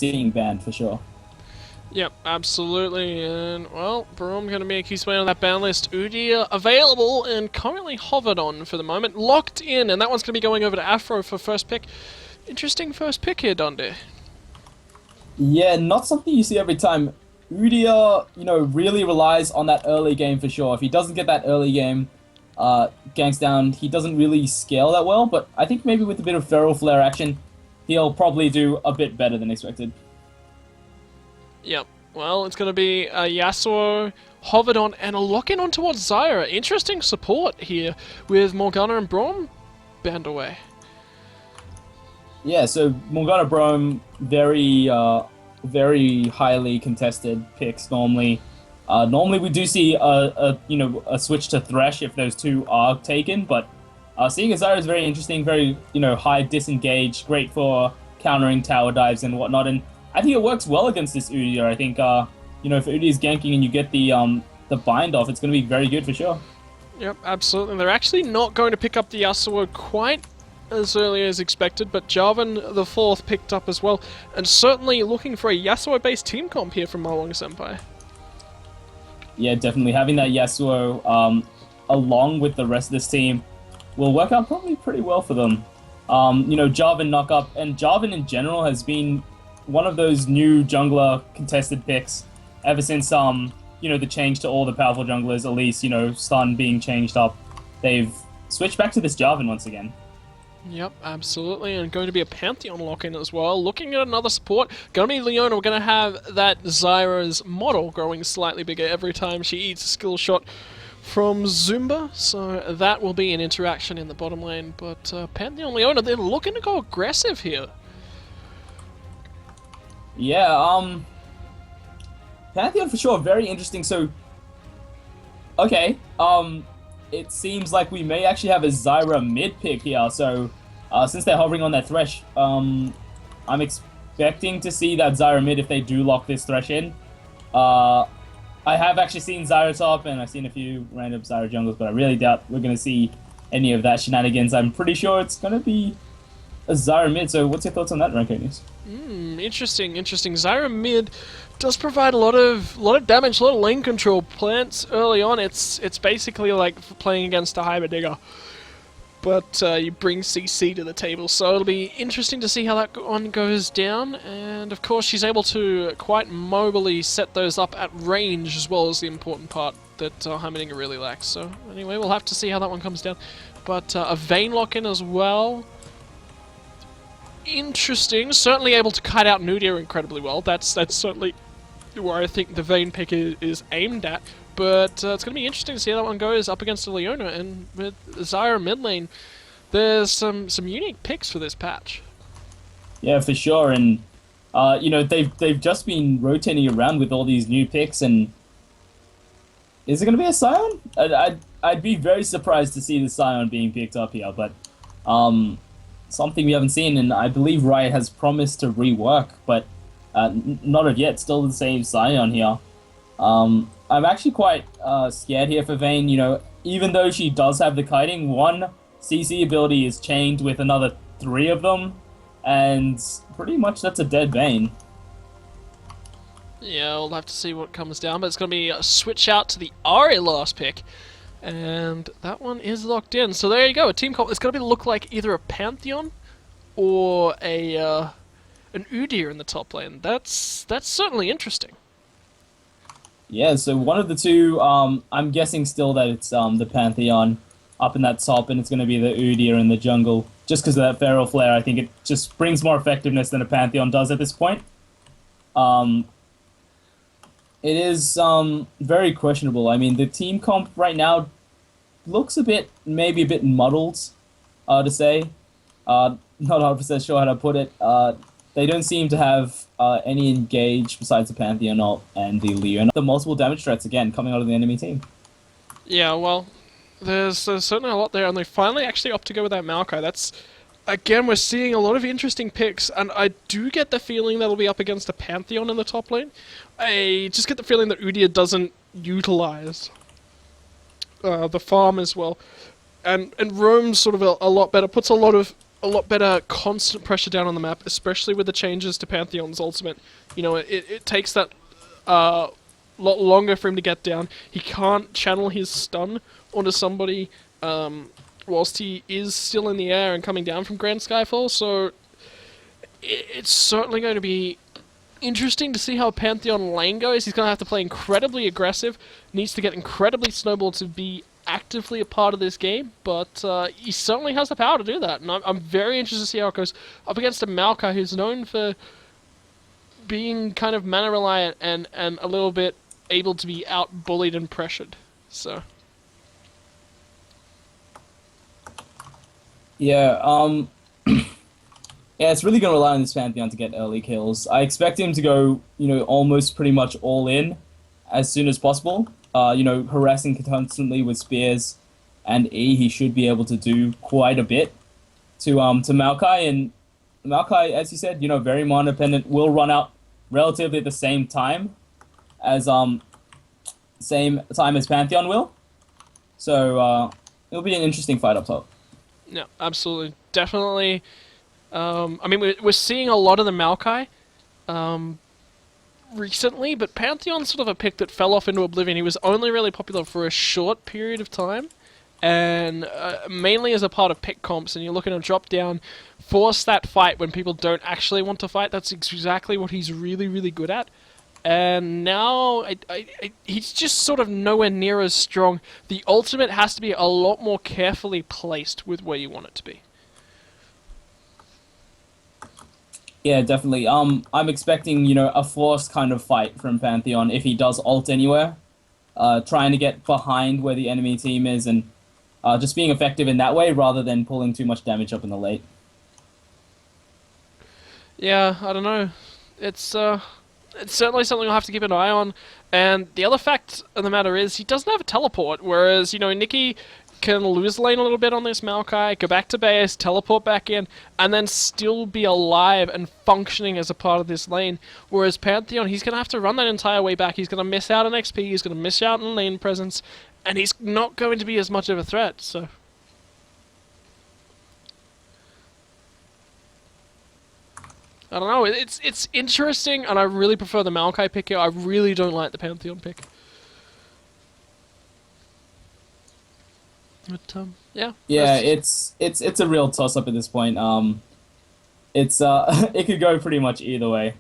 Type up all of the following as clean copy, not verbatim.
seeing banned for sure. Yep, absolutely. And, well, Braum going to make his way on that ban list. Udyr available and currently hovered on for the moment. Locked in, and that one's going to be going over to Afro for first pick. Interesting first pick here, Dundee. Yeah, not something you see every time. Udyr, really relies on that early game for sure. If he doesn't get that early game, ganks down, he doesn't really scale that well, but I think maybe with a bit of Feral Flare action, he'll probably do a bit better than expected. Yep. Well, it's going to be a Yasuo hovered on and a lock-in on towards Zyra. Interesting support here with Morgana and Braum banned away. Yeah, so Morgana Braum, very highly contested picks normally. Normally we do see a switch to Thresh if those two are taken, but seeing Zyra is very interesting, very high disengage, great for countering tower dives and whatnot, and I think it works well against this Udyr. I think if Udyr is ganking and you get the bind off, it's going to be very good for sure. Yep, absolutely. They're actually not going to pick up the Yasuo quite as early as expected, but Jarvan the 4th picked up as well, and certainly looking for a Yasuo-based team comp here from MaWongSenpai. Yeah, definitely. Having that Yasuo along with the rest of this team will work out probably pretty well for them. Jarvan knock up, and Jarvan in general has been one of those new jungler contested picks ever since the change to all the powerful junglers, at least, stun being changed up. They've switched back to this Jarvan once again. Yep, absolutely, and going to be a Pantheon lock-in as well. Looking at another support, going to be Leona. We're going to have that Zyra's model growing slightly bigger every time she eats a skill shot from Zumba, so that will be an interaction in the bottom lane. But Pantheon Leona, they're looking to go aggressive here. Yeah, Pantheon for sure, very interesting. So, okay, it seems like we may actually have a Zyra mid pick here. So, since they're hovering on that Thresh, I'm expecting to see that Zyra mid if they do lock this Thresh in. I have actually seen Zyra top, and I've seen a few random Zyra jungles, but I really doubt we're going to see any of that shenanigans. I'm pretty sure it's going to be a Zyra mid. So, what's your thoughts on that, Rankonius? Interesting. Zyra mid does provide a lot of damage, a lot of lane control. Plants early on, it's basically like playing against a Heimerdinger, but you bring CC to the table, so it'll be interesting to see how that one goes down. And of course, she's able to quite mobily set those up at range as well as the important part that Heimerdinger really lacks. So anyway, we'll have to see how that one comes down. But a Vayne lock-in as well. Interesting. Certainly able to cut out Udyr incredibly well. That's certainly where I think the Vayne pick is aimed at. But it's going to be interesting to see how that one goes up against a Leona. And with Zyra mid lane, there's some unique picks for this patch. Yeah, for sure. And they've just been rotating around with all these new picks. And is it going to be a Sion? I'd be very surprised to see the Sion being picked up here. But something we haven't seen, and I believe Riot has promised to rework, but not of yet. Still the same Sion here. I'm actually quite scared here for Vayne. Even though she does have the kiting, one CC ability is chained with another 3 of them, and pretty much that's a dead Vayne. Yeah, we'll have to see what comes down, but it's going to be a switch out to the Ahri last pick. And that one is locked in. So there you go, a team comp. It's going to look like either a Pantheon or an Udyr in the top lane. That's certainly interesting. Yeah, so one of the two, I'm guessing still that it's the Pantheon up in that top, and it's going to be the Udyr in the jungle. Just because of that Feral Flare, I think it just brings more effectiveness than a Pantheon does at this point. It is very questionable. I mean, the team comp right now looks maybe a bit muddled, to say. Not 100% sure how to put it. They don't seem to have any engage besides the Pantheon ult and the Leona. The multiple damage threats, again, coming out of the enemy team. Yeah, well, there's certainly a lot there, and they finally actually opt to go with that Maokai. That's, again, we're seeing a lot of interesting picks, and I do get the feeling that'll be up against a Pantheon in the top lane. I just get the feeling that Udyr doesn't utilize the farm as well, and roams sort of a lot better, puts a lot of a lot better constant pressure down on the map, especially with the changes to Pantheon's ultimate. You know, it takes that lot longer for him to get down. He can't channel his stun onto somebody whilst he is still in the air and coming down from Grand Skyfall, so it's certainly going to be interesting to see how Pantheon lane goes. He's going to have to play incredibly aggressive, needs to get incredibly snowballed to be actively a part of this game, but he certainly has the power to do that, and I'm very interested to see how it goes up against a Maokai who's known for being kind of mana reliant and a little bit able to be out bullied and pressured. So Yeah, yeah, it's really going to rely on this Pantheon to get early kills. I expect him to go, almost pretty much all in as soon as possible. Harassing constantly with spears and E, he should be able to do quite a bit to Maokai. And Maokai, as you said, very mana dependent, will run out relatively at the same time as Pantheon will. So it'll be an interesting fight up top. yeah, absolutely, definitely. I mean, we're seeing a lot of the Maokai recently, but Pantheon's sort of a pick that fell off into oblivion. He was only really popular for a short period of time, and mainly as a part of pick comps, and you're looking to drop down, force that fight when people don't actually want to fight. That's exactly what he's really, really good at. And now, he's just sort of nowhere near as strong. The ultimate has to be a lot more carefully placed with where you want it to be. Yeah, definitely. I'm expecting, a forced kind of fight from Pantheon if he does ult anywhere. Trying to get behind where the enemy team is and just being effective in that way rather than pulling too much damage up in the late. Yeah, I don't know. It's certainly something I'll have to keep an eye on. And the other fact of the matter is he doesn't have a teleport, whereas, Nikki can lose lane a little bit on this Maokai, go back to base, teleport back in, and then still be alive and functioning as a part of this lane. Whereas Pantheon, he's going to have to run that entire way back. He's going to miss out on XP, he's going to miss out on lane presence, and he's not going to be as much of a threat, so... I don't know, it's interesting, and I really prefer the Maokai pick here. I really don't like the Pantheon pick. But, yeah. Yeah, it's a real toss-up at this point. It's it could go pretty much either way.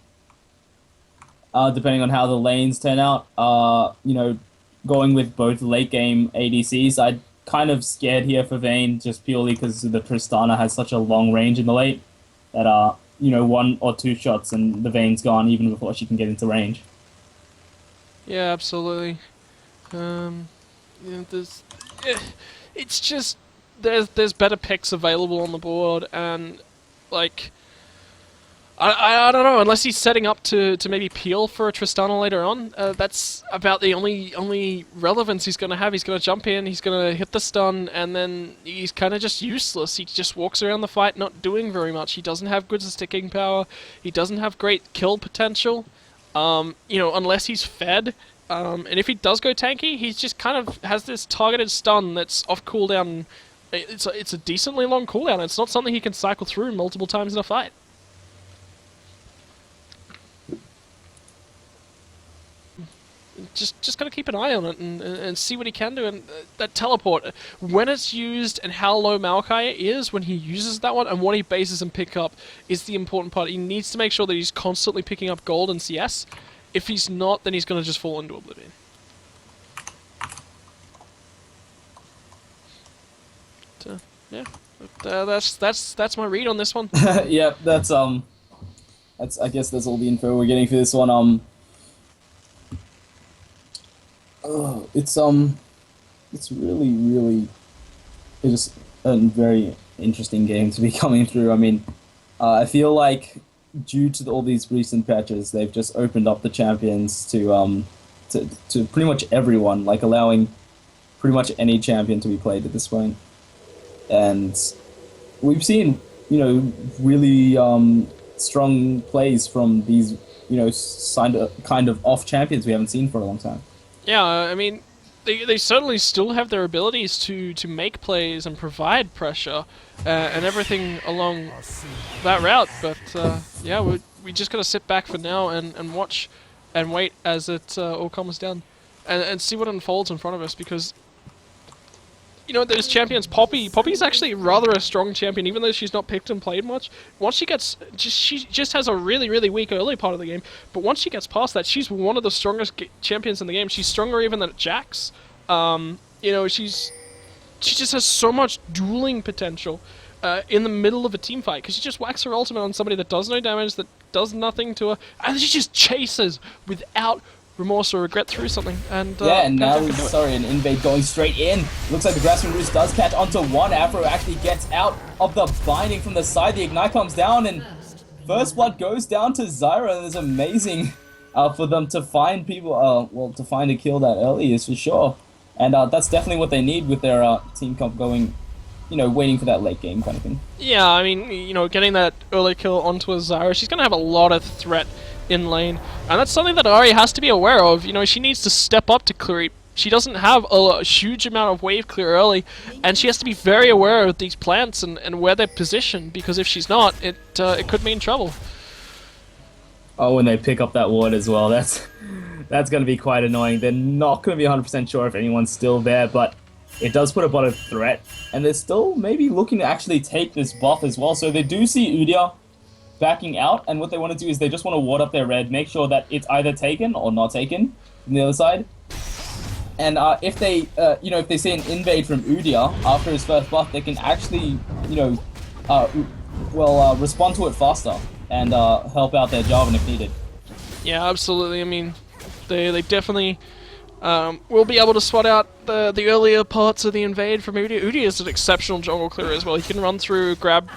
Depending on how the lanes turn out. Going with both late game ADCs, I'm kind of scared here for Vayne just purely because the Tristana has such a long range in the late that one or two shots and the Vayne's gone even before she can get into range. Yeah, absolutely. It's just there's better picks available on the board, and like I don't know, unless he's setting up to maybe peel for a Tristana later on. That's about the only relevance he's going to have. He's going to jump in, he's going to hit the stun, and then he's kind of just useless. He just walks around the fight not doing very much. He doesn't have good sticking power. He doesn't have great kill potential. Unless he's fed. And if he does go tanky, he's just kind of has this targeted stun that's off cooldown. It's a decently long cooldown. It's not something he can cycle through multiple times in a fight. Just gotta keep an eye on it and see what he can do. And that teleport, when it's used and how low Maokai is when he uses that one and what he bases and pick up is the important part. He needs to make sure that he's constantly picking up gold and CS. If he's not, then he's going to just fall into oblivion. So, yeah, that's my read on this one. Yeah, that's I guess that's all the info we're getting for this one. It's really just a very interesting game to be coming through. I mean, I feel like due to all these recent patches, they've just opened up the champions to pretty much everyone, like allowing pretty much any champion to be played at this point. And we've seen, really strong plays from these, kind of off champions we haven't seen for a long time. Yeah, I mean, they certainly still have their abilities to make plays and provide pressure and everything along that route. But yeah, we just gotta sit back for now and watch and wait as it all comes down and see what unfolds in front of us, because you know, those champions, Poppy's actually rather a strong champion, even though she's not picked and played much. Once she gets, she just has a really weak early part of the game, but once she gets past that, she's one of the strongest champions in the game. She's stronger even than Jax. You know, she just has so much dueling potential in the middle of a team fight, because she just whacks her ultimate on somebody that does no damage, that does nothing to her, and she just chases without remorse or regret through something. And yeah, and now an invade going straight in. Looks like the Grasping Roost does catch onto one. Afro actually gets out of the binding from the side. The Ignite comes down, and first blood goes down to Zyra. And it's amazing for them to find people, well, to find a kill that early is for sure. And that's definitely what they need with their team comp going, you know, waiting for that late game kind of thing. Yeah, I mean, you know, getting that early kill onto a Zyra, she's going to have a lot of threat in lane, and that's something that Ahri has to be aware of. You know, she needs to step up to clear. She doesn't have a huge amount of wave clear early, and she has to be very aware of these plants and where they're positioned, because if she's not, it could mean trouble. Oh, when they pick up that ward as well, that's going to be quite annoying. They're not going to be 100% sure if anyone's still there, but it does put a bot of threat, and they're still maybe looking to actually take this buff as well. So they do see Udyr backing out, and what they want to do is they just want to ward up their red, make sure that it's either taken or not taken from the other side. And if they, you know, if they see an invade from Udyr after his first buff, they can actually, you know, respond to it faster and help out their Jarvan if needed. Yeah, absolutely. I mean, they definitely will be able to swat out the earlier parts of the invade from Udyr. Udyr is an exceptional jungle clearer as well. He can run through, grab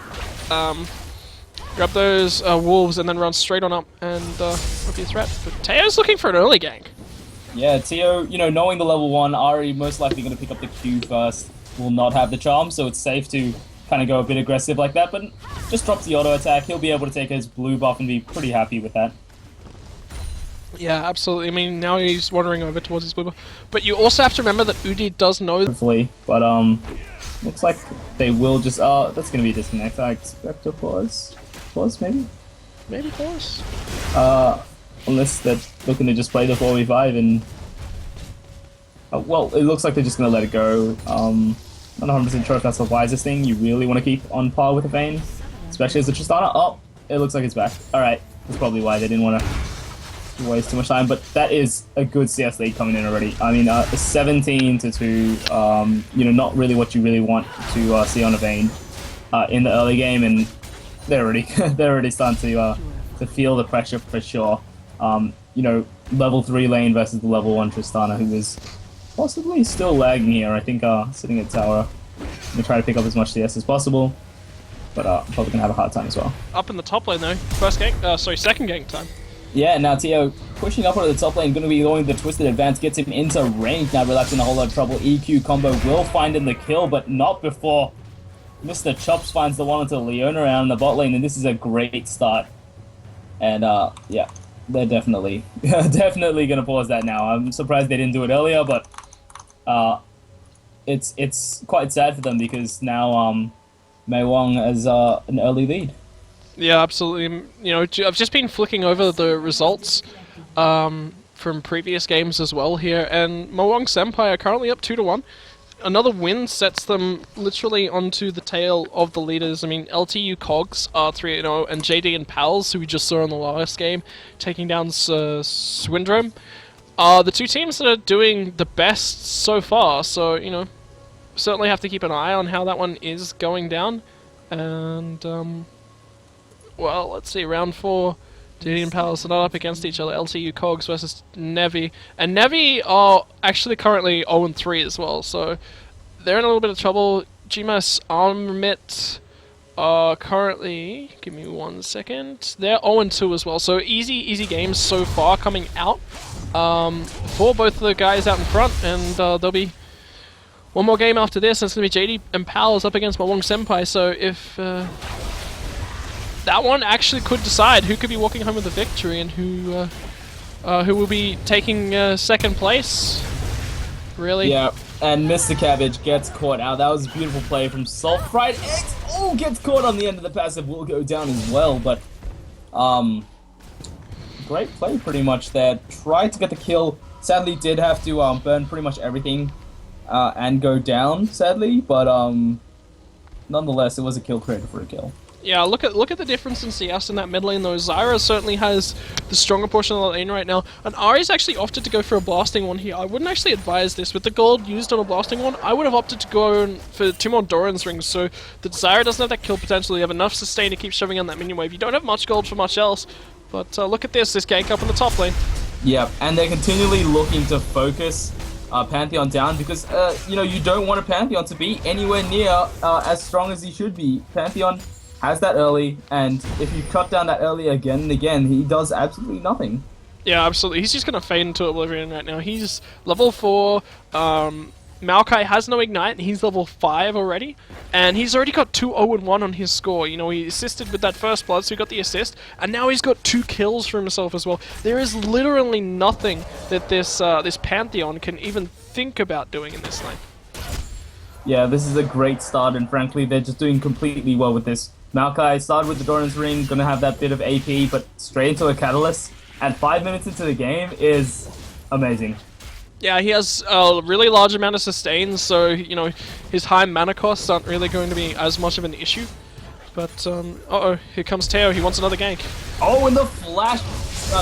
those wolves and then run straight on up and would be a threat. But Teo's looking for an early gank. Yeah, Teo, you know, knowing the level 1, Ahri most likely going to pick up the Q first, will not have the charm, so it's safe to kind of go a bit aggressive like that, but just drops the auto attack. He'll be able to take his blue buff and be pretty happy with that. Yeah, absolutely. I mean, now he's wandering over towards his blue buff. But you also have to remember that Udyr does know... Hopefully, but looks like they will just... that's going to be a disconnect. I expect a pause. Pause, maybe? Maybe pause? Unless they're looking to just play the 4v5 and... well, it looks like they're just going to let it go. I'm not 100% sure if that's the wisest thing. You really want to keep on par with the Vayne, especially as a Tristana. Oh, it looks like it's back. Alright, that's probably why they didn't want to waste too much time, but that is a good CS lead coming in already. I mean, 17-2, you know, not really what you really want to see on a Vayne in the early game, and they're already starting to feel the pressure for sure. You know, level 3 lane versus the level 1 Tristana, who is possibly still lagging here. I think sitting at tower, gonna try to pick up as much CS as possible, but probably gonna have a hard time as well. Up in the top lane though, second gank time. Yeah, now Teo pushing up onto the top lane, going to be going the Twisted Advance, gets him into range. Now Relax in a whole lot of trouble. EQ combo will find him the kill, but not before Mr. Chops finds the one onto Leona around the bot lane, and this is a great start. And yeah, they're definitely going to pause that now. I'm surprised they didn't do it earlier, but it's quite sad for them because now MaWong has an early lead. Yeah, absolutely. You know, I've just been flicking over the results from previous games as well here, and MaWongSenpai are currently up 2-1. Another win sets them literally onto the tail of the leaders. I mean, LTU Cogs are 3-0, and JD and Pals, who we just saw in the last game, taking down Swindrome, are the two teams that are doing the best so far. So, you know, certainly have to keep an eye on how that one is going down. And, well, let's see, round 4, JD and Pals are not up against each other. LTU Cogs versus Nevi. And Nevi are actually currently 0-3 as well, so they're in a little bit of trouble. GMAS Armit are currently... give me 1 second. They're 0-2 as well, so easy games so far coming out for both of the guys out in front, and there'll be one more game after this, and it's going to be JD and Pals up against MaWongSenpai, so if... that one actually could decide who could be walking home with the victory and who will be taking second place. Really? Yeah, and Mr. Cabbage gets caught out. That was a beautiful play from Salt Fried Eggs. Oh, gets caught on the end of the passive. Will go down as well, but great play pretty much there. Tried to get the kill. Sadly, did have to burn pretty much everything and go down, sadly, but nonetheless, it was a kill created for a kill. Yeah, look at the difference in CS in that mid lane though. Zyra certainly has the stronger portion of the lane right now, and Ari's actually opted to go for a blasting one here. I wouldn't actually advise this. With the gold used on a blasting one, I would have opted to go for 2 more Doran's rings so that Zyra doesn't have that kill potential. You have enough sustain to keep shoving on that minion wave. You don't have much gold for much else, but look at this gank up in the top lane. Yeah, and they're continually looking to focus Pantheon down because, you know, you don't want a Pantheon to be anywhere near as strong as he should be. Pantheon has that early, and if you cut down that early again and again, he does absolutely nothing. Yeah, absolutely. He's just going to fade into Oblivion right now. He's level 4. Maokai has no Ignite, and he's level 5 already. And he's already got 2-0-1 on his score. You know, he assisted with that first blood, so he got the assist. And now he's got 2 kills for himself as well. There is literally nothing that this Pantheon can even think about doing in this lane. Yeah, this is a great start, and frankly, they're just doing completely well with this. Maokai started with the Doran's Ring, gonna have that bit of AP, but straight into a Catalyst, and 5 minutes into the game is amazing. Yeah, he has a really large amount of sustain, so, you know, his high mana costs aren't really going to be as much of an issue. But, uh-oh, here comes Teo, he wants another gank. Oh, and the flash!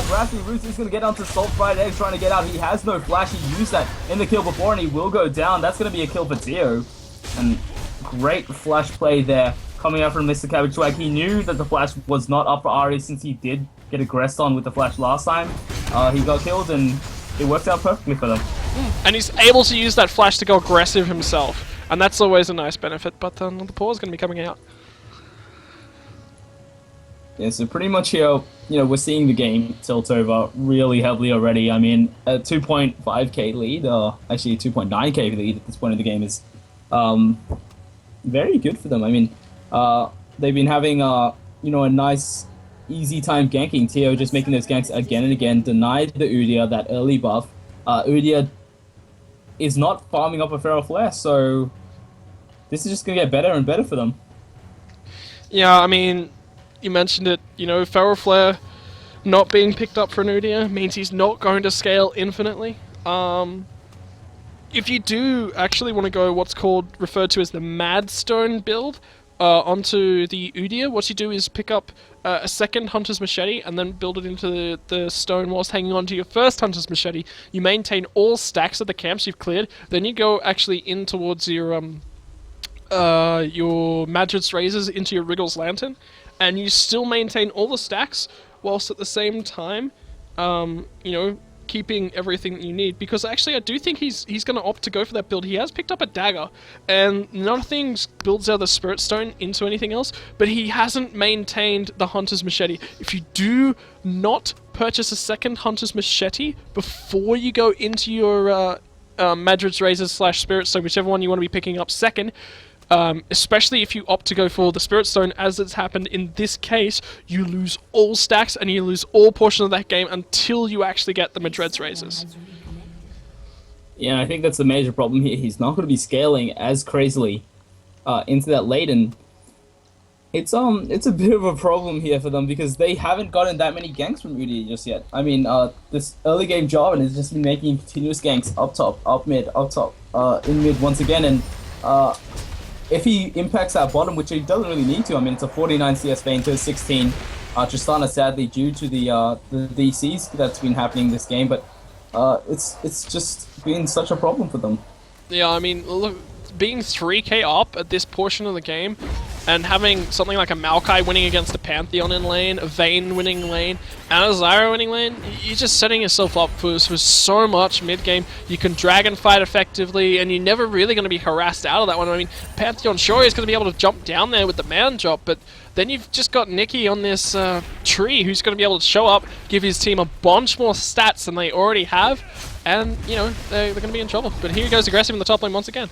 Grassy Roots is gonna get onto Salt Fried Egg trying to get out. He has no flash, he used that in the kill before, and he will go down. That's gonna be a kill for Teo. And great flash play there. Coming out from Mr. Cabbage Swag, he knew that the flash was not up for Ari since he did get aggressed on with the flash last time. He got killed and it worked out perfectly for them. And he's able to use that flash to go aggressive himself, and that's always a nice benefit, but the Poro is going to be coming out. Yeah, so pretty much here, you know, we're seeing the game tilt over really heavily already. I mean, a 2.5k lead, actually a 2.9k lead at this point in the game is very good for them. I mean, they've been having, you know, a nice, easy time ganking. Teo just making those ganks again and again, denied the Udyr that early buff. Udyr is not farming up a Feral Flare, so this is just going to get better and better for them. Yeah, I mean, you mentioned it, you know, Feral Flare not being picked up for an Udyr means he's not going to scale infinitely. If you do actually want to go what's referred to as the Madstone build, onto the Udyr, what you do is pick up a second Hunter's Machete and then build it into the stone whilst hanging on to your first Hunter's Machete. You maintain all stacks of the camps you've cleared, then you go actually in towards your Madred's Razors into your Wriggle's Lantern, and you still maintain all the stacks whilst at the same time, you know, keeping everything that you need, because actually I do think he's going to opt to go for that build. He has picked up a dagger, and nothing builds out the Spirit Stone into anything else, but he hasn't maintained the Hunter's Machete. If you do not purchase a second Hunter's Machete before you go into your Madred's Razors / Spirit Stone, whichever one you want to be picking up second, especially if you opt to go for the Spirit Stone, as it's happened in this case, you lose all stacks and you lose all portion of that game until you actually get the Madred's Razors. Yeah, I think that's the major problem here. He's not going to be scaling as crazily into that late, and it's a bit of a problem here for them because they haven't gotten that many ganks from Udyr just yet. I mean, this early game Jarvan has just been making continuous ganks up top, up mid, up top, in mid once again, and if he impacts that bottom, which he doesn't really need to, I mean, it's a 49 CS Vayne to a 16. Tristana, sadly, due to the DCs that's been happening this game, but it's just been such a problem for them. Yeah, I mean, look, being 3k up at this portion of the game, and having something like a Maokai winning against a Pantheon in lane, a Vayne winning lane, and a Zyra winning lane, you're just setting yourself up for so much mid-game. You can dragon fight effectively, and you're never really going to be harassed out of that one. I mean, Pantheon sure is going to be able to jump down there with the man drop, but then you've just got Nikki on this tree who's going to be able to show up, give his team a bunch more stats than they already have, and, you know, they're going to be in trouble. But here he goes aggressive in the top lane once again.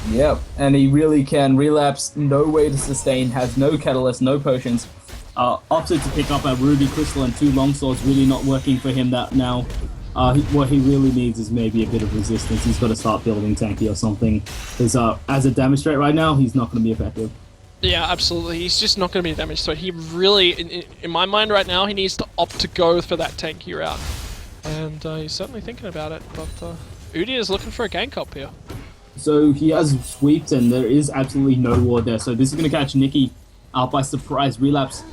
Yep, and he really can relapse, no way to sustain, has no catalyst, no potions. Opted to pick up a Ruby Crystal and 2 Longswords, really not working for him that now. What he really needs is maybe a bit of resistance. He's got to start building tanky or something. Because as a damage threat right now, he's not going to be effective. Yeah, absolutely. He's just not going to be a damage threat. He really, in my mind right now, he needs to opt to go for that tanky route. And he's certainly thinking about it, but Udi is looking for a gank up here. So he has sweeped, and there is absolutely no ward there. So this is going to catch Nikki out by surprise. Relapse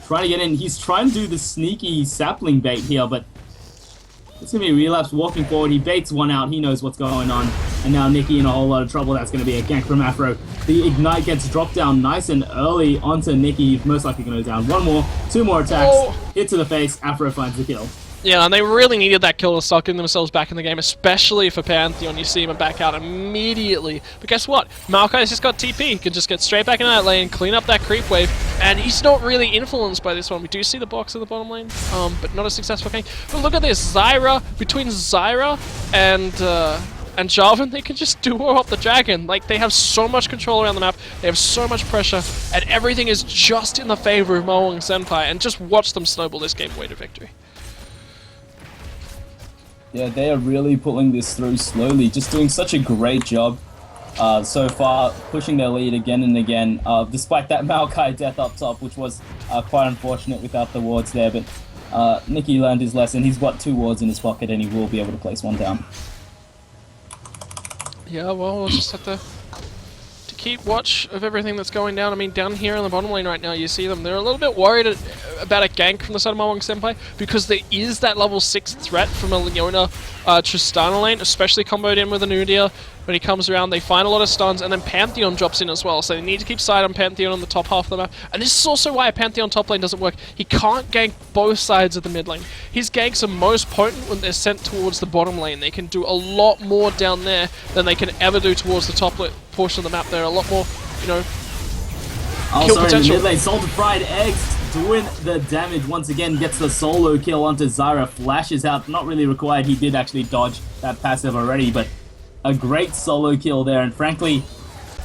trying to get in. He's trying to do the sneaky sapling bait here, but it's going to be Relapse walking forward. He baits one out. He knows what's going on. And now Nikki in a whole lot of trouble. That's going to be a gank from Afro. The Ignite gets dropped down nice and early onto Nikki. Most likely going to go down. One more, two more attacks. Hit to the face. Afro finds the kill. Yeah, and they really needed that kill to start getting themselves back in the game, especially for Pantheon. You see him back out immediately. But guess what? Maokai's just got TP. He can just get straight back in that lane, clean up that creep wave, and he's not really influenced by this one. We do see the box in the bottom lane, but not a successful game. But look at this, Zyra, between Zyra and Jarvan, they can just duo up the dragon. Like, they have so much control around the map, they have so much pressure, and everything is just in the favor of MaWongSenpai, and just watch them snowball this game away to victory. Yeah, they are really pulling this through slowly, just doing such a great job so far, pushing their lead again and again, despite that Maokai death up top, which was quite unfortunate without the wards there, but Nikki learned his lesson. He's got 2 wards in his pocket and he will be able to place one down. Yeah, well, we'll just have to keep watch of everything that's going down. I mean, down here in the bottom lane right now, you see them. They're a little bit worried about a gank from the side of MaWongSenpai because there is that level 6 threat from a Leona Tristana lane, especially comboed in with an Udyr. When he comes around, they find a lot of stuns, and then Pantheon drops in as well, so they need to keep sight on Pantheon on the top half of the map. And this is also why a Pantheon top lane doesn't work. He can't gank both sides of the mid lane. His ganks are most potent when they're sent towards the bottom lane. They can do a lot more down there than they can ever do towards the top portion of the map. They're a lot more, you know, kill potential. In the mid lane, Salted Fried Eggs doing the damage once again, gets the solo kill onto Zyra, flashes out, not really required. He did actually dodge that passive already, but a great solo kill there, and frankly,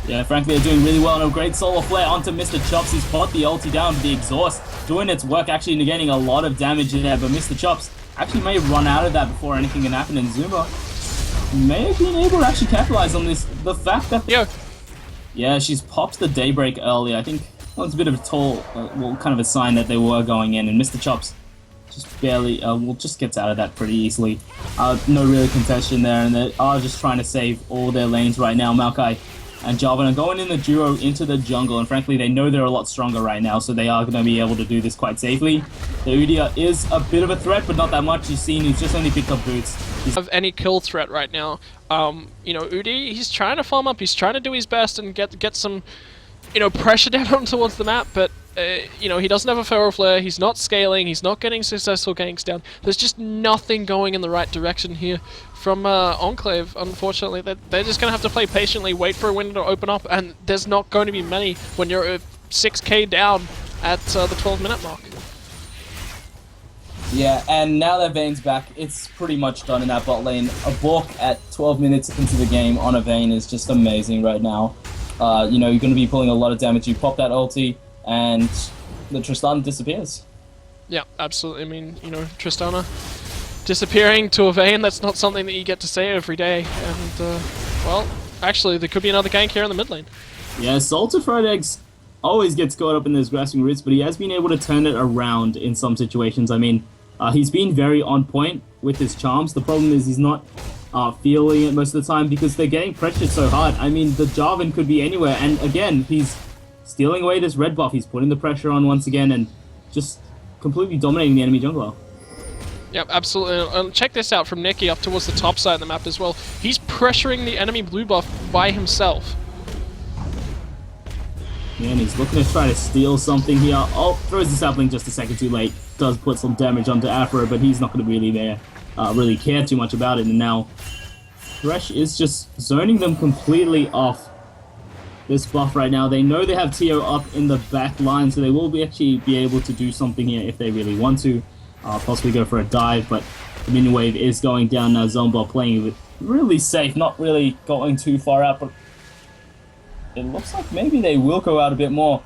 they're doing really well, and a great solo flare onto Mr. Chops. He's put the ulti down, but the exhaust doing its work, actually negating a lot of damage in there, but Mr. Chops actually may run out of that before anything can happen, and Zuma may have been able to actually capitalize on this. The fact that... Yeah, she's popped the Daybreak early. I think that was a bit of a well, kind of a sign that they were going in, and Mr. Chops just barely, just gets out of that pretty easily. No really contention there, and they are just trying to save all their lanes right now. Maokai and Jarvan are going in the duo into the jungle, and frankly, they know they're a lot stronger right now, so they are going to be able to do this quite safely. The Udyr is a bit of a threat, but not that much. You've seen he's just only picked up boots. Of any kill threat right now. You know, Udi, he's trying to farm up, he's trying to do his best and get some, you know, pressure down towards the map, but you know, he doesn't have a Feral Flare, he's not scaling, he's not getting successful ganks down. There's just nothing going in the right direction here from Enclave, unfortunately. They're just going to have to play patiently, wait for a window to open up, and there's not going to be many when you're 6k down at the 12-minute mark. Yeah, and now that Vayne's back, it's pretty much done in that bot lane. A balk at 12 minutes into the game on a Vayne is just amazing right now. You know, you're going to be pulling a lot of damage. You pop that ulti, and the Tristana disappears. Yeah, absolutely. I mean, you know, Tristana disappearing to a Vayne, that's not something that you get to say every day. And, well, actually, there could be another gank here in the mid lane. Yeah, Salted Fried Eggs always gets caught up in those grasping roots, but he has been able to turn it around in some situations. I mean, he's been very on point with his charms. The problem is he's not feeling it most of the time because they're getting pressured so hard. I mean, the Jarvan could be anywhere, and again, he's stealing away this red buff. He's putting the pressure on once again and just completely dominating the enemy jungler. Yep, absolutely. And check this out from Nikki up towards the top side of the map as well. He's pressuring the enemy blue buff by himself. Yeah, and he's looking to try to steal something here. Oh, throws the sapling just a second too late. Does put some damage onto Afro, but he's not going to really care too much about it. And now Thresh is just zoning them completely off this buff right now. They know they have Tio up in the back line, so they will actually be able to do something here if they really want to. Possibly go for a dive, but the minion wave is going down now. Zombot playing it really safe, not really going too far out, but it looks like maybe they will go out a bit more.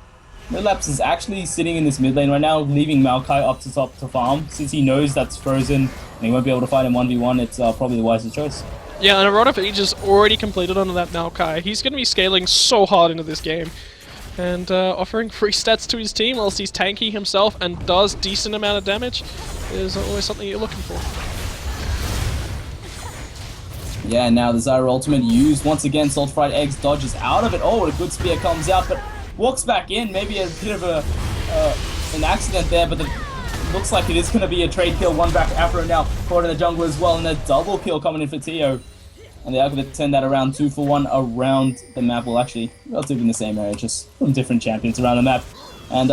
Relapse is actually sitting in this mid lane right now, leaving Maokai up to top to farm. Since he knows that's frozen and he won't be able to fight him 1v1, it's probably the wisest choice. Yeah, and a Rod of Ages already completed onto that Maokai. He's going to be scaling so hard into this game. And offering free stats to his team whilst he's tanky himself and does decent amount of damage is always something you're looking for. Yeah, now the Zyra ultimate used once again. Salt Fried Eggs dodges out of it. Oh, a good spear comes out, but walks back in. Maybe a bit of an accident there, but looks like it is going to be a trade kill. One back Afro now caught in the jungle as well, and a double kill coming in for Tio. And they are going to turn that around 2-for-1 around the map. Well, actually, relatively in the same area, just from different champions around the map. And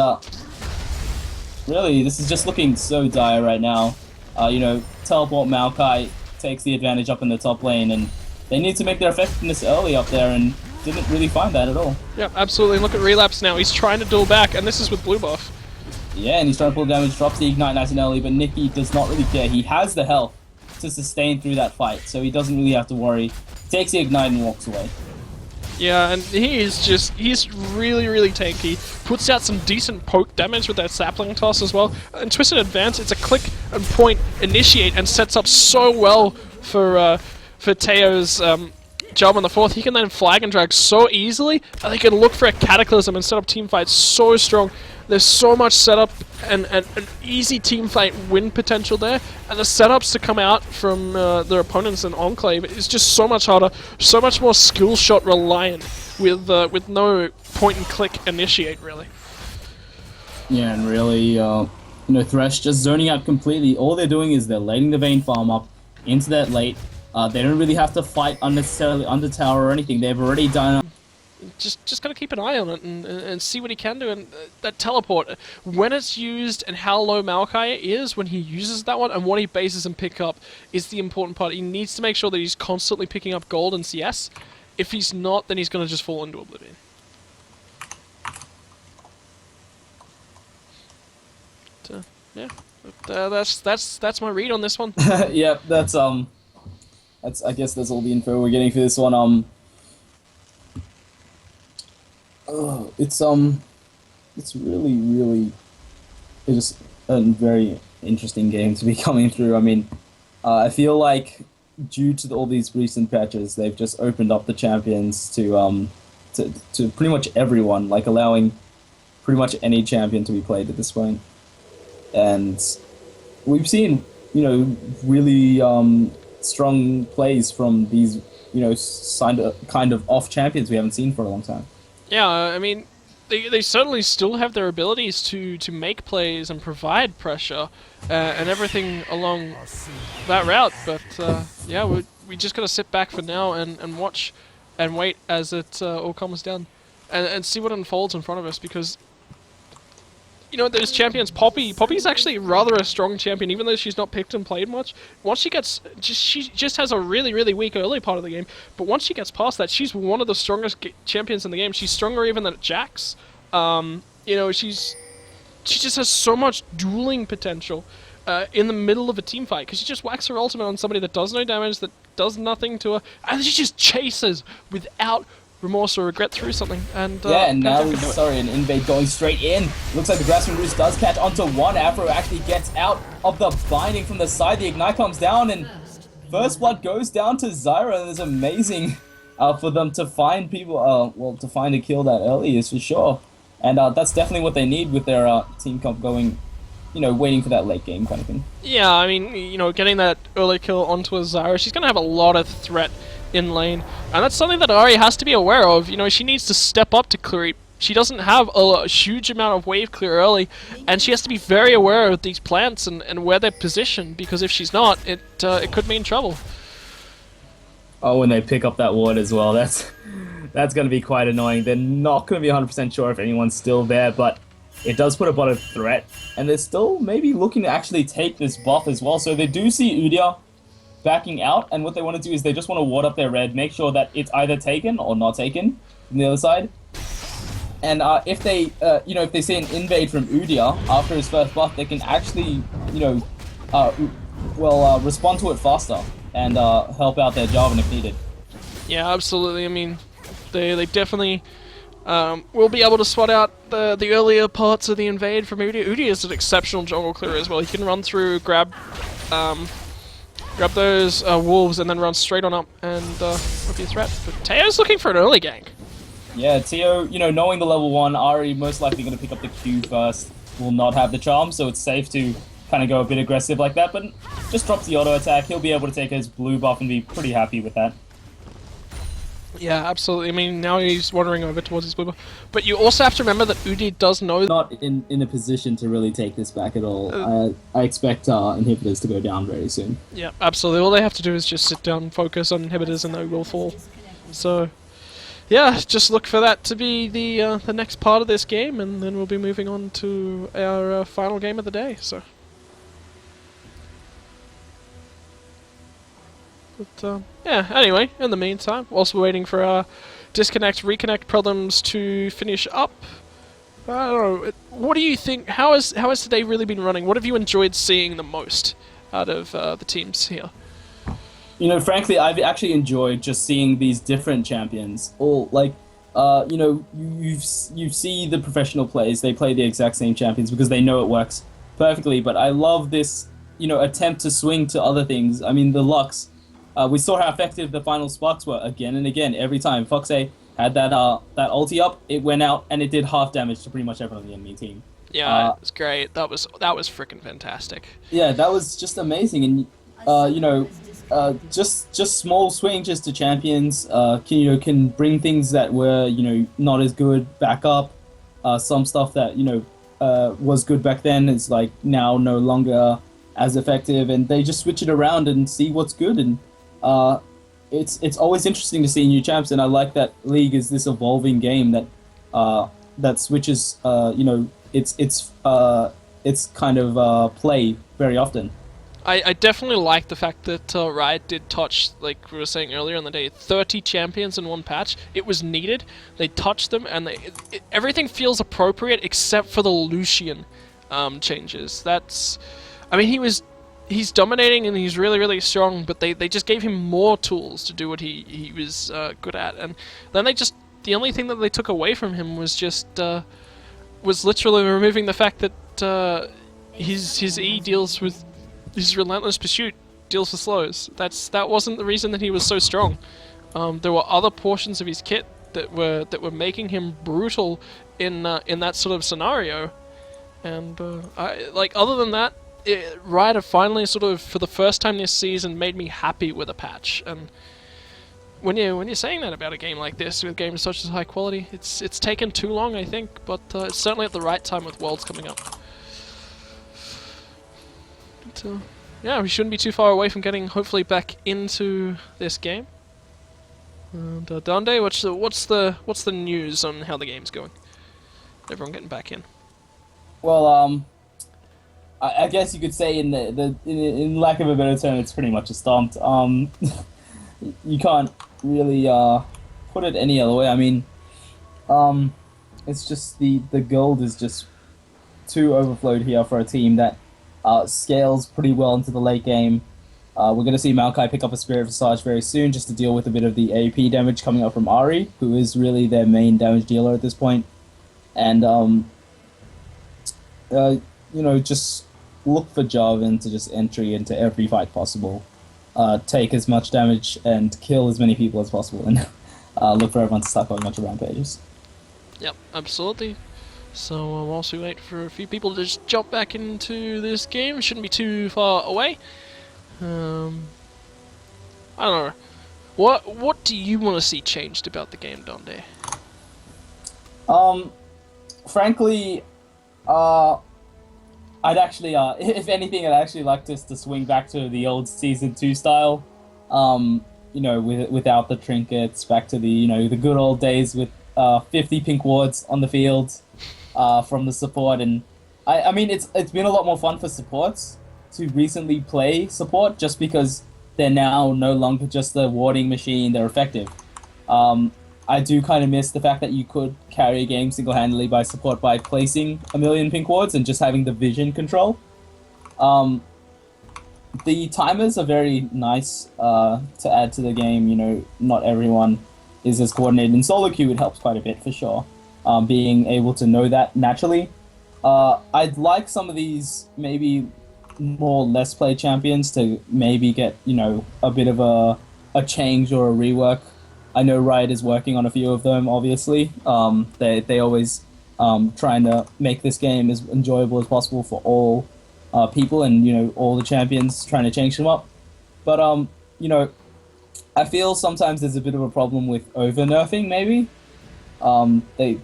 really, this is just looking so dire right now. You know, teleport Maokai takes the advantage up in the top lane, and they need to make their effectiveness early up there, and didn't really find that at all. Yeah, absolutely. Look at Relapse now. He's trying to duel back, and this is with blue buff. Yeah, and he's trying to pull damage, drops the Ignite nice and early, but Nikki does not really care. He has the health to sustain through that fight, so he doesn't really have to worry. Takes the Ignite and walks away. Yeah, and he's really, really tanky. Puts out some decent poke damage with that sapling toss as well. And Twisted Advance, it's a click and point initiate and sets up so well for Teo's job on the fourth. He can then flag and drag so easily, and they can look for a Cataclysm and set up team fights so strong. There's so much setup and an easy team fight win potential there, and the setups to come out from their opponents in Enclave is just so much harder, so much more skill shot reliant with no point and click initiate really. Yeah, and really, you know, Thresh just zoning out completely. All they're doing is they're letting the Vayne farm up into that late. They don't really have to fight unnecessarily under tower or anything. They've already done. Just gotta keep an eye on it and see what he can do. And that teleport, when it's used and how low Maokai is when he uses that one and what he bases and pick up is the important part. He needs to make sure that he's constantly picking up gold and CS. If he's not, then he's gonna just fall into oblivion. But, yeah, that's my read on this one. Yeah, that's I guess that's all the info we're getting for this one. It's really just a very interesting game to be coming through. I mean, I feel like due to all these recent patches, they've just opened up the champions to pretty much everyone, like allowing pretty much any champion to be played at this point. And we've seen, you know, really strong plays from these, you know, kind of off champions we haven't seen for a long time. Yeah, I mean, they certainly still have their abilities to make plays and provide pressure and everything along that route, but yeah, we just gotta sit back for now and watch and wait as it all comes down and see what unfolds in front of us, because you know, those champions, Poppy's actually rather a strong champion, even though she's not picked and played much. Once she gets, she just has a really weak early part of the game, but once she gets past that, she's one of the strongest champions in the game. She's stronger even than Jax. You know, she just has so much dueling potential in the middle of a team fight, because she just whacks her ultimate on somebody that does no damage, that does nothing to her, and she just chases without remorse or regret through something. And yeah, and now an invade going straight in. Looks like the Grasping Roost does catch onto one. Afro actually gets out of the binding from the side. The Ignite comes down, and First Blood goes down to Zyra, and it's amazing for them to find people, well, to find a kill that early is for sure. And that's definitely what they need with their team comp going, you know, waiting for that late game kind of thing. Yeah, I mean, you know, getting that early kill onto a Zyra, she's going to have a lot of threat in lane, and that's something that Ari has to be aware of. You know, she needs to step up to creep. She doesn't have a huge amount of wave clear early, and she has to be very aware of these plants and where they're positioned, because if she's not, it could mean trouble. Oh, when they pick up that ward as well, that's going to be quite annoying. They're not going to be 100% sure if anyone's still there, but it does put a bot of threat, and they're still maybe looking to actually take this buff as well. So they do see Udyr backing out, and what they want to do is they just want to ward up their red, make sure that it's either taken or not taken from the other side. And if they, you know, if they see an invade from Udyr after his first buff, they can actually, you know, respond to it faster and help out their Jarvan if needed. Yeah, absolutely. I mean, they definitely we'll be able to swat out the earlier parts of the invade from Udi. Udi is an exceptional jungle clearer as well. He can run through, grab those wolves, and then run straight on up and would be a threat. But Teo's looking for an early gank. Yeah, Teo, knowing the level 1, Ari most likely going to pick up the Q first, will not have the charm, so it's safe to kind of go a bit aggressive like that, but just drops the auto attack. He'll be able to take his blue buff and be pretty happy with that. Yeah, absolutely. I mean, now he's wandering over towards his blue buff. But you also have to remember that Udi does know... Not in a position to really take this back at all. I expect inhibitors to go down very soon. Yeah, absolutely. All they have to do is just sit down, focus on inhibitors, and they will fall. So, yeah, just look for that to be the next part of this game, and then we'll be moving on to our final game of the day, so... But, yeah, anyway, in the meantime, whilst we're waiting for our reconnect problems to finish up, I don't know, what do you think, how has today really been running? What have you enjoyed seeing the most out of the teams here? Frankly, I've actually enjoyed just seeing these different champions. All, like, you see the professional players, they play the exact same champions because they know it works perfectly, but I love this, attempt to swing to other things. I mean, the Lux... we saw how effective the final sparks were again and again. Every time Foxay had that ulti up, it went out and it did half damage to pretty much everyone on the enemy team. Yeah, it's great. That was freaking fantastic. Yeah, that was just amazing, and just small swings to champions can bring things that were not as good back up. Some stuff that was good back then is like now no longer as effective, and they just switch it around and see what's good. And it's always interesting to see new champs, and I like that League is this evolving game that switches its kind of play very often. I definitely like the fact that Riot did touch, like we were saying earlier in the day, 30 champions in one patch. It was needed. They touched them, and everything feels appropriate except for the Lucian changes. I mean, he's dominating and he's really, really strong, but they just gave him more tools to do what he was good at. And then the only thing that they took away from him was was literally removing the fact that his E deals with, his relentless pursuit deals with slows. That wasn't the reason that he was so strong. There were other portions of his kit that were making him brutal in that sort of scenario. And other than that, Riot have finally sort of, for the first time this season, made me happy with a patch. And when you're saying that about a game like this, with games such as high quality, it's taken too long, I think, but it's certainly at the right time with Worlds coming up. But, yeah, we shouldn't be too far away from getting hopefully back into this game. And Dande, what's the news on how the game's going? Everyone getting back in. Well, I guess you could say in lack of a better term, it's pretty much a stomped. You can't really put it any other way. I mean, it's just the gold is just too overflowed here for a team that scales pretty well into the late game. We're going to see Maokai pick up a Spirit Visage very soon just to deal with a bit of the AP damage coming up from Ari, who is really their main damage dealer at this point. And, just look for Jarvan to just entry into every fight possible. Take as much damage and kill as many people as possible, and look for everyone to start going onto rampages. Yep, absolutely. So whilst we wait for a few people to just jump back into this game, shouldn't be too far away. I don't know. What do you want to see changed about the game, Donde? Frankly, I'd actually, if anything, I'd actually like us to swing back to the old Season 2 style. Without the trinkets, back to the, the good old days with 50 pink wards on the field from the support. And I mean, it's been a lot more fun for supports to recently play support just because they're now no longer just the warding machine, they're effective. I do kind of miss the fact that you could carry a game single-handedly by support by placing a million pink wards and just having the vision control. The timers are very nice to add to the game. Not everyone is as coordinated. In solo queue, it helps quite a bit for sure. being able to know that naturally. I'd like some of these maybe more less play champions to maybe get, a bit of a change or a rework. I know Riot is working on a few of them, obviously. They always trying to make this game as enjoyable as possible for all people, and all the champions, trying to change them up. But I feel sometimes there's a bit of a problem with over nerfing. Maybe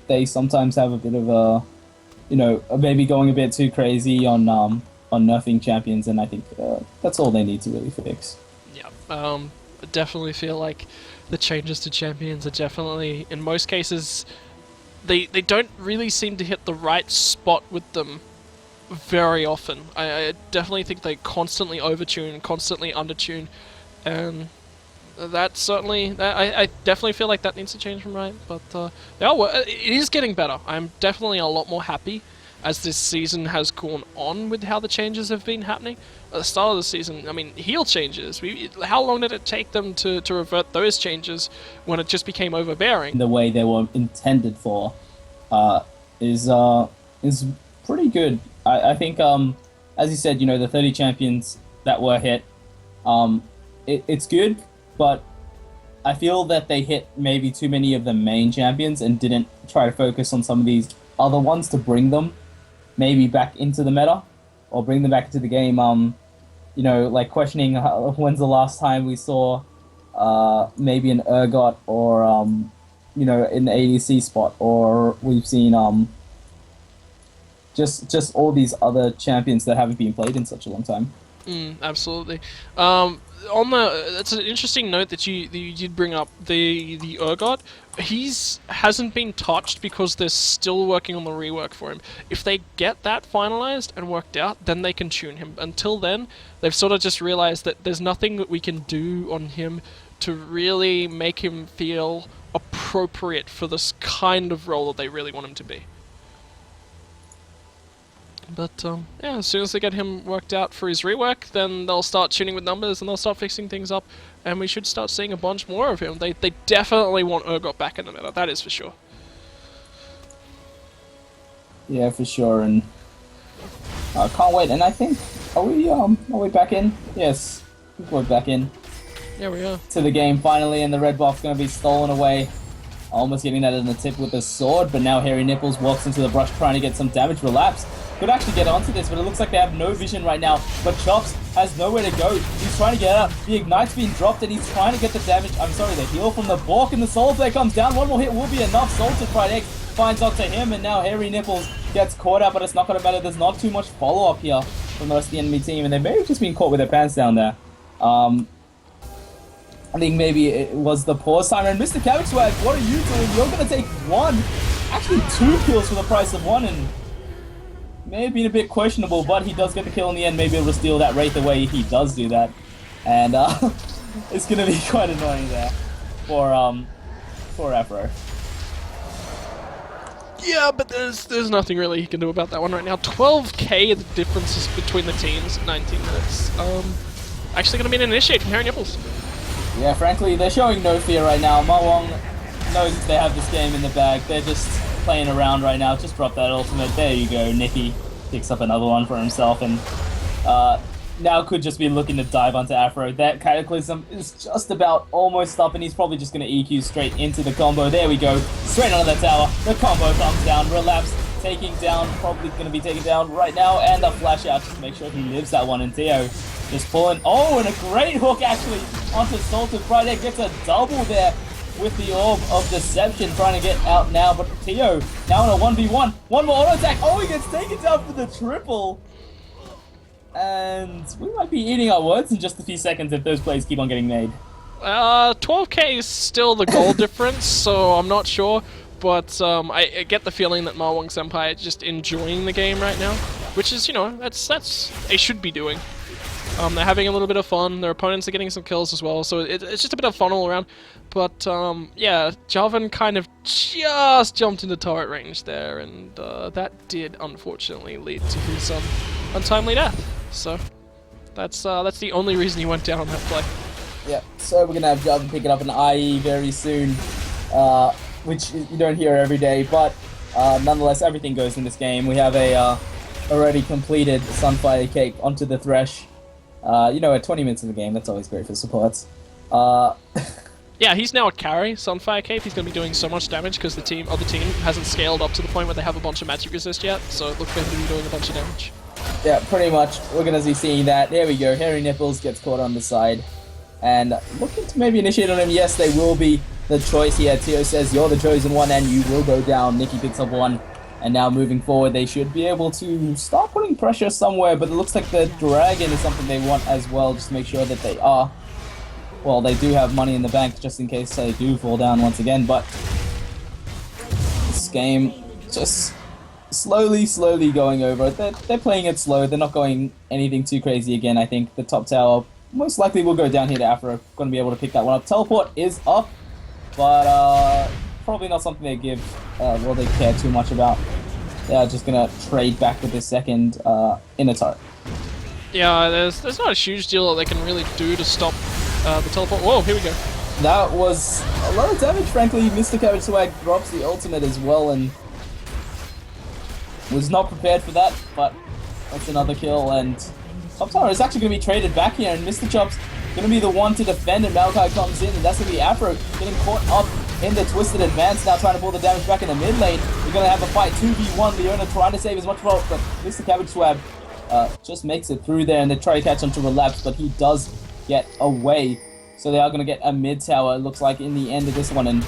they sometimes have a bit of maybe going a bit too crazy on nerfing champions, and I think that's all they need to really fix. Yeah, I definitely feel like the changes to champions are definitely, in most cases, they don't really seem to hit the right spot with them very often. I definitely think they constantly overtune, constantly undertune, and that certainly, I definitely feel like that needs to change from Riot, but it is getting better. I'm definitely a lot more happy as this season has gone on with how the changes have been happening. At the start of the season, I mean, heal changes. How long did it take them to revert those changes when it just became overbearing? The way they were intended for is pretty good. I think, as you said, the 30 champions that were hit, it's good, but I feel that they hit maybe too many of the main champions and didn't try to focus on some of these other ones to bring them maybe back into the meta or bring them back into the game. Like questioning when's the last time we saw maybe an Urgot or in the ADC spot, or we've seen just all these other champions that haven't been played in such a long time. Absolutely. That's an interesting note that you did bring up, the Urgot. Hasn't been touched because they're still working on the rework for him. If they get that finalized and worked out, then they can tune him. Until then, they've sort of just realized that there's nothing that we can do on him to really make him feel appropriate for this kind of role that they really want him to be. But, yeah, as soon as they get him worked out for his rework, then they'll start tuning with numbers and they'll start fixing things up, and we should start seeing a bunch more of him. They definitely want Urgot back in the meta, that is for sure. Yeah, for sure, and I can't wait. And I think, are we back in? Yes, I think we're back in. Yeah, we are. To the game, finally, and the red buff's going to be stolen away. Almost getting that in the tip with the sword, but now Hairy Nipples walks into the brush trying to get some damage. Relapse could actually get onto this, but it looks like they have no vision right now. But Chops has nowhere to go. He's trying to get out. The Ignite's being dropped, and he's trying to get the damage. I'm sorry, the heal from the Bork, and the Soul Flare comes down. One more hit will be enough. Salted Fried Egg finds onto him, and now Hairy Nipples gets caught out, but it's not going to matter. There's not too much follow-up here from the rest of the enemy team, and they may have just been caught with their pants down there. I think maybe it was the pause timer. And Mr. Cabbage Swag, what are you doing? You're going to take actually 2 kills for the price of 1, and may have been a bit questionable, but he does get the kill in the end. Maybe he'll steal that Wraith away if he does do that. And it's going to be quite annoying there for Afro. Yeah, but there's nothing really he can do about that one right now. 12k the differences between the teams at 19 minutes. Actually going to be an initiate from Hairy Nipples. Yeah, frankly, they're showing no fear right now. MaWong knows they have this game in the bag. They're just playing around right now. Just drop that ultimate. There you go. Nicky picks up another one for himself, and now could just be looking to dive onto Afro. That Cataclysm is just about almost up, and he's probably just going to EQ straight into the combo. There we go. Straight onto the tower. The combo comes down. Relapse taking down. Probably going to be taken down right now, and the flash out just to make sure he lives that one. And Theo just pulling. Oh, and a great hook actually onto Salted Fried Egg. Gets a double there with the Orb of Deception, trying to get out now. But Theo now in a 1v1. One more auto attack. Oh, he gets taken down for the triple. And we might be eating our words in just a few seconds if those plays keep on getting made. 12k is still the goal difference, so I'm not sure. But I get the feeling that MaWongSenpai is just enjoying the game right now, which is, that's they should be doing. They're having a little bit of fun. Their opponents are getting some kills as well, so it's just a bit of fun all around. But yeah, Jarvan kind of just jumped into turret range there, and that did unfortunately lead to his untimely death. So that's the only reason he went down on that play. Yeah, so we're gonna have Jarvan picking up an IE very soon, which you don't hear every day. But Nonetheless, everything goes in this game. We have a already completed Sunfire Cape onto the Thresh. At 20 minutes of the game, that's always great for supports. Yeah, he's now a carry, Sunfire Cape. He's going to be doing so much damage because the other team hasn't scaled up to the point where they have a bunch of magic resist yet, so it looks like he'll be doing a bunch of damage. Yeah, pretty much. We're going to be seeing that. There we go. Hairy Nipples gets caught on the side. And looking to maybe initiate on him. Yes, they will be the choice here. Tio says, you're the chosen one and you will go down. Nikki picks up one. And now moving forward, they should be able to start putting pressure somewhere. But it looks like the Dragon is something they want as well, just to make sure that they are. Well, they do have money in the bank just in case they do fall down once again. But this game just slowly going over. They're playing it slow. They're not going anything too crazy again. I think the top tower most likely will go down here to Afro. Going to be able to pick that one up. Teleport is up, but probably not something they give, they care too much about. They are just going to trade back with this second inner turret. Yeah, there's not a huge deal that they can really do to stop the teleport. Whoa, here we go. That was a lot of damage, frankly. Mr. Cabbage Swag drops the ultimate as well and was not prepared for that, but that's another kill. And top tower is actually going to be traded back here, and Mr. Chop's going to be the one to defend, and Maokai comes in, and that's going to be Afro getting caught up in the Twisted Advance, now trying to pull the damage back in the mid lane. We're going to have a fight 2v1. Leona trying to save as much wealth, but Mr. Cabbage Swab just makes it through there, and they try to catch him to relapse, but he does get away. So they are going to get a mid tower, it looks like, in the end of this one. And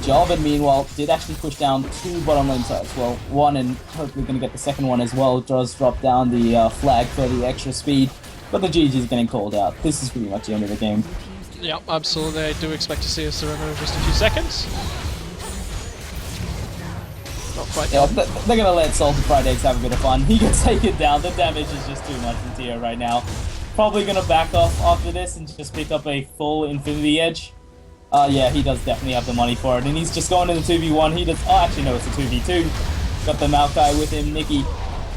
Jarvan, meanwhile, did actually push down 2 bottom lane turrets. Well, 1, and hopefully going to get the second one as well. Does drop down the flag for the extra speed, but the GG is getting called out. This is pretty much the end of the game. Yep, absolutely. I do expect to see a surrender in just a few seconds. Not quite Yeah, done. they're going to let Salted Fried Eggs have a bit of fun. He gets taken down. The damage is just too much for Tio right now. Probably going to back off after this and just pick up a full Infinity Edge. Yeah, he does definitely have the money for it. And he's just going in the 2v1. He does... Oh, actually, no, it's a 2v2. Got the Maokai with him. Nikki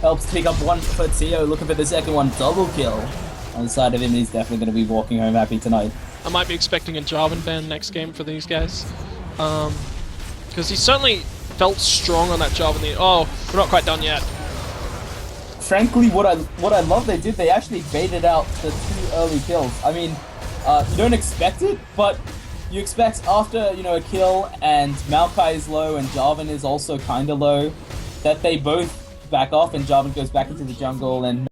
helps pick up one for Tio. Looking for the second one. Double kill on the side of him. He's definitely going to be walking home happy tonight. I might be expecting a Jarvan ban next game for these guys. Because he certainly felt strong on that Jarvan. Oh, we're not quite done yet. Frankly, what I love they did, they actually baited out the 2 early kills. I mean, you don't expect it, but you expect after, a kill and Maokai is low and Jarvan is also kind of low, that they both back off and Jarvan goes back into the jungle and